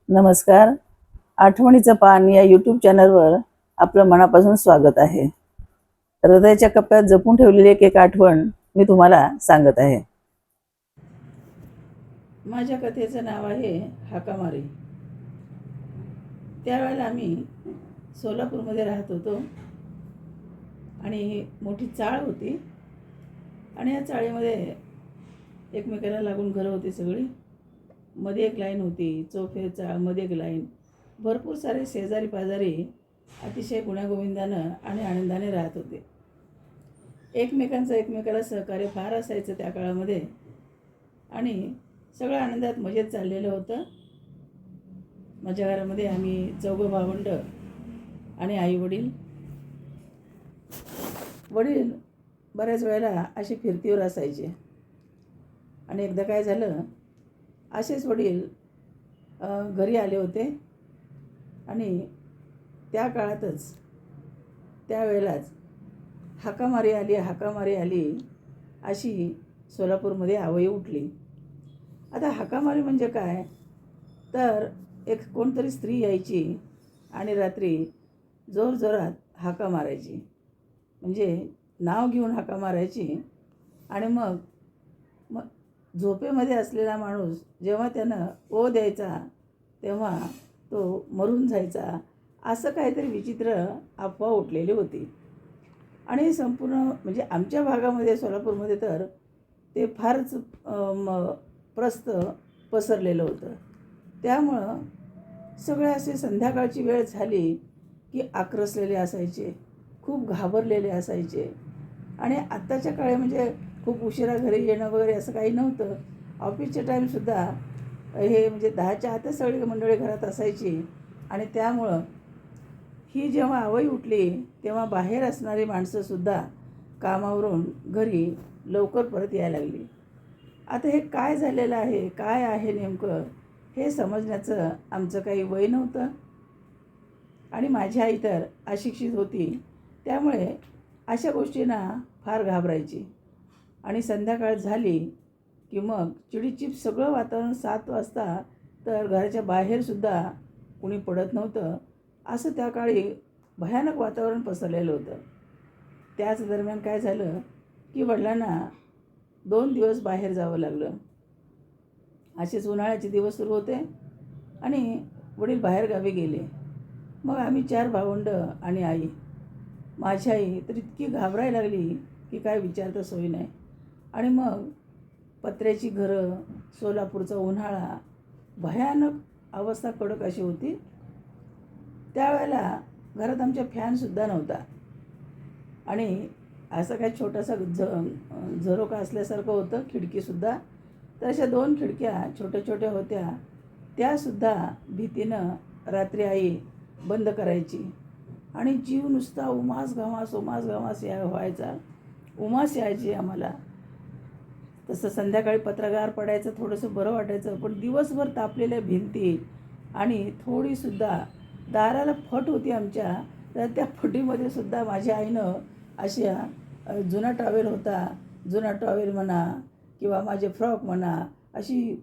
नमस्कार. आठवणीचं पान या यूट्यूब चॅनलवर आपलं मनापासून स्वागत आहे. हृदयाच्या कप्प्यात जपून ठेवलेली एक आठवण मी तुम्हाला सांगत आहे. माझ्या कथेचं नाव आहे हाकामारी. त्यावेळेला आम्ही सोलापूरमध्ये राहत होतो आणि मोठी चाळ होती आणि या चाळीमध्ये एकमेकाला लागून घरं होती सगळी. मध्ये एक लाईन होती, चौफेर चाळ, मध्ये एक लाईन. भरपूर सारे शेजारी पाजारी अतिशय गुण्यागोविंदानं आणि आनंदाने राहत होते. एकमेकांचं एकमेकाला सहकार्य फार असायचं त्या काळामध्ये आणि सगळं आनंदात मजेत चाललेलं होतं. माझ्या घरामध्ये आम्ही 4 भावंड आणि आई वडील. वडील बऱ्याच वेळेला असे फिरतीवर असायचे आणि एकदा काय झालं, असेच वडील घरी आले होते आणि त्या काळातच त्यावेळेलाच हाकामारी आली अशी सोलापूरमध्ये आवई उठली. आता हाकामारी म्हणजे काय, तर एक कोणतरी स्त्री यायची आणि रात्री जोरजोरात हाका मारायची, म्हणजे नाव घेऊन हाका मारायची. आणि मग झोपेमध्ये असलेला माणूस जेव्हा त्यानं ओ द्यायचा तेव्हा तो मरून जायचा. असं काहीतरी विचित्र अफवा उठलेली होती आणि संपूर्ण म्हणजे आमच्या भागामध्ये सोलापूरमध्ये तर ते फारच प्रस्त पसरलेलं होतं. त्यामुळं सगळे असे संध्याकाळची वेळ झाली की आक्रसलेले असायचे, खूप घाबरलेले असायचे. आणि आत्ताच्या काळी म्हणजे खूप उशिरा घरी येणं वगैरे असं काही नव्हतं. ऑफिसच्या टाईमसुद्धा हे म्हणजे 10च्या आतच सगळी मंडळी घरात असायची आणि त्यामुळं ही जेव्हा आवई उठली तेव्हा बाहेर असणारी माणसंसुद्धा कामावरून घरी लवकर परत यायला लागली. आता हे काय झालेलं आहे, काय आहे नेमकं हे समजण्याचं आमचं काही वय नव्हतं आणि माझी आई तर अशिक्षित होती. त्यामुळे अशा गोष्टींना फार घाबरायची. आणि संध्याकाळ झाली की मग चिडीचिप सगळं वातावरण 7 वाजता तर घराच्या बाहेरसुद्धा कुणी पडत नव्हतं. असं त्या काळी भयानक वातावरण पसरलेलं होतं. त्याच दरम्यान काय झालं की वडिलांना 2 दिवस बाहेर जावं लागलं. असेच उन्हाळ्याचे दिवस सुरू होते आणि वडील बाहेरगावी गेले. मग आम्ही 4 भावंड आणि आई. माझी आई तर इतकी घाबरायला लागली की काय विचारता सोय नाही. आणि मग पत्र्याची घरं, सोलापूरचा उन्हाळा, भयानक अवस्था कडक अशी होती. त्यावेळेला घरात आमच्या फॅनसुद्धा नव्हता आणि असं काय छोटासा झरोका असल्यासारखं होतं, खिडकीसुद्धा. तर अशा 2 खिडक्या छोट्या छोट्या होत्या, त्यासुद्धा भीतीनं रात्री आई बंद करायची आणि जीव नुसता उमास घामास व्हायचा. उमास यायची आम्हाला. तसं संध्याकाळी पत्रगार पडायचं, थोडंसं बरं वाटायचं. पण दिवसभर तापलेल्या भिंती आणि थोडीसुद्धा दाराला फट होती आमच्या, तर त्या फटीमध्ये सुद्धा माझ्या आईनं अशा जुना टॉवेल होता, जुना टॉवेल म्हणा किंवा माझे फ्रॉक म्हणा, अशी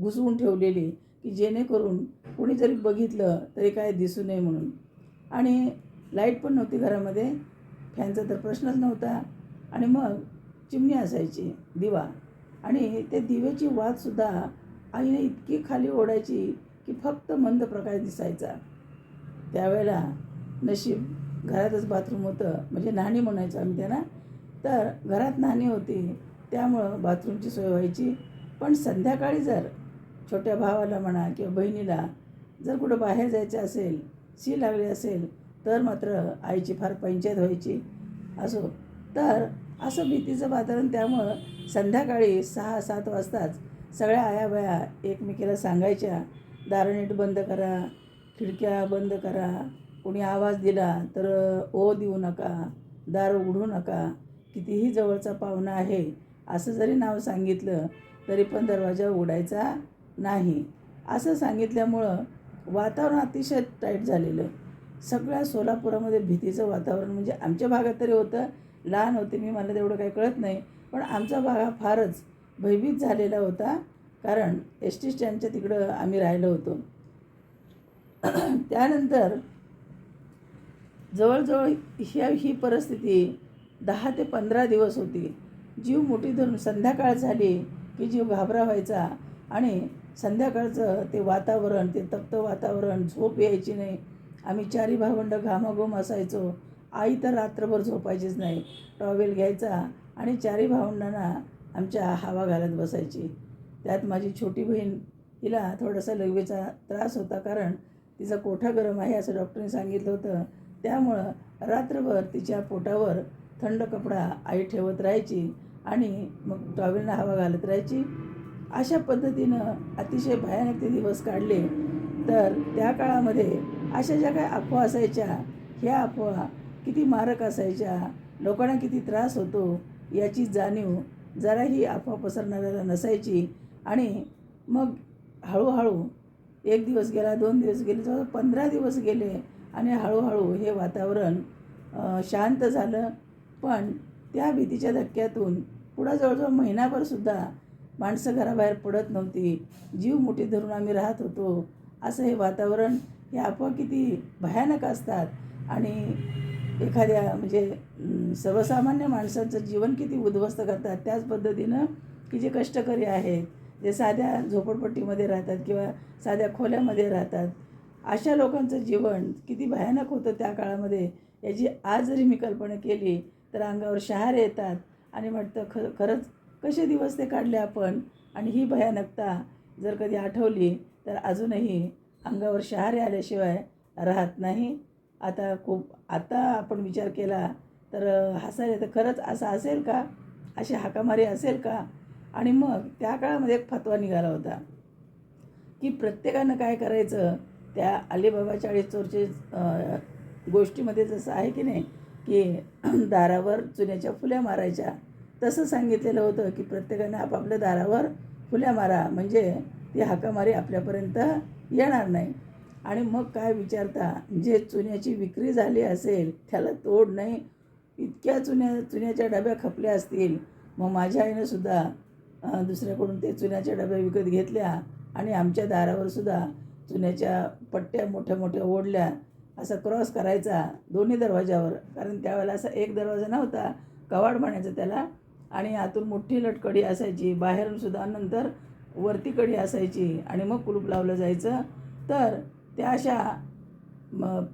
घुसवून ठेवलेली की जेणेकरून कोणी जरी बघितलं तरी काय दिसू नये म्हणून. आणि लाईट पण नव्हती घरामध्ये, फॅनचा तर प्रश्नच नव्हता. आणि मग चिमणी असायची, दिवा, आणि ते दिव्याची वातसुद्धा आईने इतकी खाली ओढायची की फक्त मंद प्रकाश दिसायचा. त्यावेळेला नशीब घरातच बाथरूम होतं, म्हणजे न्हाणी म्हणायचो आम्ही त्यांना. तर घरात न्हाणी होती त्यामुळं बाथरूमची सोय व्हायची. पण संध्याकाळी जर छोट्या भावाला म्हणा किंवा बहिणीला जर कुठं बाहेर जायचं असेल, शी लागली असेल, तर मात्र आईची फार पंचायत व्हायची. असो तर असं भीतीचं वातावरण. त्यामुळं संध्याकाळी 6-7 वाजताच सगळ्या आयाबाया एकमेकीला सांगायच्या, दारं नीट बंद करा, खिडक्या बंद करा, कोणी आवाज दिला तर ओ देऊ नका, दार उघडू नका, कितीही जवळचा पाहुणा आहे असं जरी नाव सांगितलं तरी पण दरवाजा उघडायचा नाही. असं सांगितल्यामुळं वातावरण अतिशय टाईट झालेलं. सगळ्या सोलापुरामध्ये भीतीचं वातावरण, म्हणजे आमच्या भागात तरी होतं. लहान होते मी, मला तेवढं काही कळत नाही, पण आमचा भाग हा फारच भयभीत झालेला होता. कारण एस टी स्टँडच्या तिकडं आम्ही राहिलो होतो त्यानंतर जवळजवळ ही परिस्थिती 10 ते 15 दिवस होती. जीव मुठीत धरून संध्याकाळ झाली की जीव घाबरा व्हायचा आणि संध्याकाळचं ते वातावरण, ते तप्त वातावरण, झोप यायची नाही. आम्ही 4 भावंडं घामाघूम असायचो. आई तर रात्रभर झोपायचीच नाही. टॉवेल घ्यायचा आणि 4 भावंडांना आमच्या हवा घालत बसायची. त्यात माझी छोटी बहीण, हिला थोडासा लघवीचा त्रास होता, कारण तिचा कोठा गरम आहे असं डॉक्टरने सांगितलं होतं. त्यामुळं रात्रभर तिच्या पोटावर थंड कपडा आई ठेवत राहायची आणि मग टॉवेलनं हवा घालत राहायची. अशा पद्धतीनं अतिशय भयानक ते दिवस काढले. तर त्या काळामध्ये अशा ज्या काही अफवा असायच्या, ह्या अफवा किती मारक असायच्या, लोकांना किती त्रास होतो याची जाणीव जराही अफवा पसरणाऱ्याला नसायची. आणि मग हळूहळू 1 दिवस गेला, 2 दिवस गेले, जवळ 15 दिवस गेले आणि हळूहळू हे वातावरण शांत झालं. पण त्या भीतीच्या धक्क्यातून पुढं जवळजवळ महिनाभरसुद्धा माणसं घराबाहेर पडत नव्हती. जीव मुठीत धरून आम्ही राहत होतो. असं हे वातावरण, हे अफवा किती भयानक असतात आणि एखाद्या म्हणजे सर्वसामान्य माणसाचं जीवन किती उद्ध्वस्त करतात. त्याच पद्धतीनं की जे कष्टकरी आहेत, जे साध्या झोपडपट्टीमध्ये राहतात किंवा साध्या खोल्यामध्ये राहतात, अशा लोकांचं जीवन किती भयानक होतं त्या काळामध्ये, याची आज जरी मी कल्पना केली तर अंगावर शहारे येतात आणि वाटतं खरंच कसे दिवस ते काढले आपण. आणि ही भयानकता जर कधी आठवली तर अजूनही अंगावर शहारे आल्याशिवाय राहत नाही. आता आपण विचार केला तर हसायला तर खरंच असं असेल का, अशी हाकामारी असेल का. आणि मग त्या काळामध्ये एक फतवा निघाला होता की प्रत्येकानं काय करायचं, त्या अलीबाबा 40 चोरचे गोष्टीमध्ये जसं आहे की नाही की दारावर चुन्याच्या फुल्या मारायच्या, तसं सांगितलेलं होतं की प्रत्येकानं आपापल्या दारावर फुल्या मारा, म्हणजे ती हाकामारी आपल्यापर्यंत येणार नाही. आणि मग काय विचारता, जे चुन्याची विक्री झाली असेल त्याला तोड नाही. इतक्या चुन्याच्या डब्या खपल्या असतील. मग माझ्या आईनंसुद्धा दुसऱ्याकडून ते चुन्याच्या डब्या विकत घेतल्या आणि आमच्या दारावरसुद्धा चुन्याच्या पट्ट्या मोठ्या मोठ्या ओढल्या. असा क्रॉस करायचा दोन्ही दरवाजावर, कारण त्यावेळेला असा एक दरवाजा नव्हता, कवाड म्हणायचं त्याला, आणि आतून मोठी लटकडी असायची, बाहेरूनसुद्धा नंतर वरती कडी असायची आणि मग कुलूप लावलं जायचं. तर त्या अशा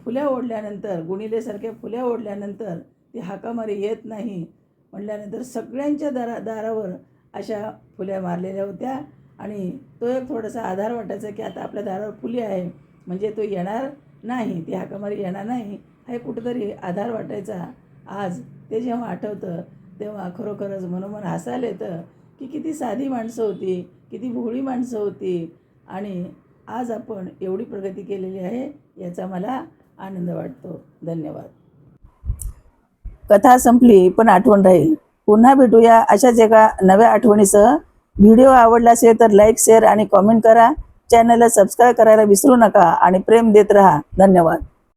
फुल्या ओढल्यानंतर, गुणिलेसारख्या फुल्या ओढल्यानंतर ती हाकामारी येत नाही म्हटल्यानंतर सगळ्यांच्या दारावर अशा फुल्या मारलेल्या होत्या. आणि तो एक थोडासा आधार वाटायचा की आता आपल्या दारावर फुली आहे म्हणजे तो येणार नाही, ती हाकामारी येणार नाही, हा कुठंतरी आधार वाटायचा. आज ते जेव्हा आठवतं तेव्हा खरोखरच मनोमन हसायला येतं की किती साधी माणसं होती, किती भोळी माणसं होती. आणि आज आपण एवढी प्रगती केलेली आहे याचा मला आनंद वाटतो. धन्यवाद. कथा संपली पण आठवण राहील. पुन्हा भेटूया अशाच एका नव्या आठवणीसह. व्हिडिओ आवडला असेल तर लाईक, शेअर आणि कॉमेंट करा. चॅनलला सबस्क्राईब करायला विसरू नका आणि प्रेम देत राहा. धन्यवाद.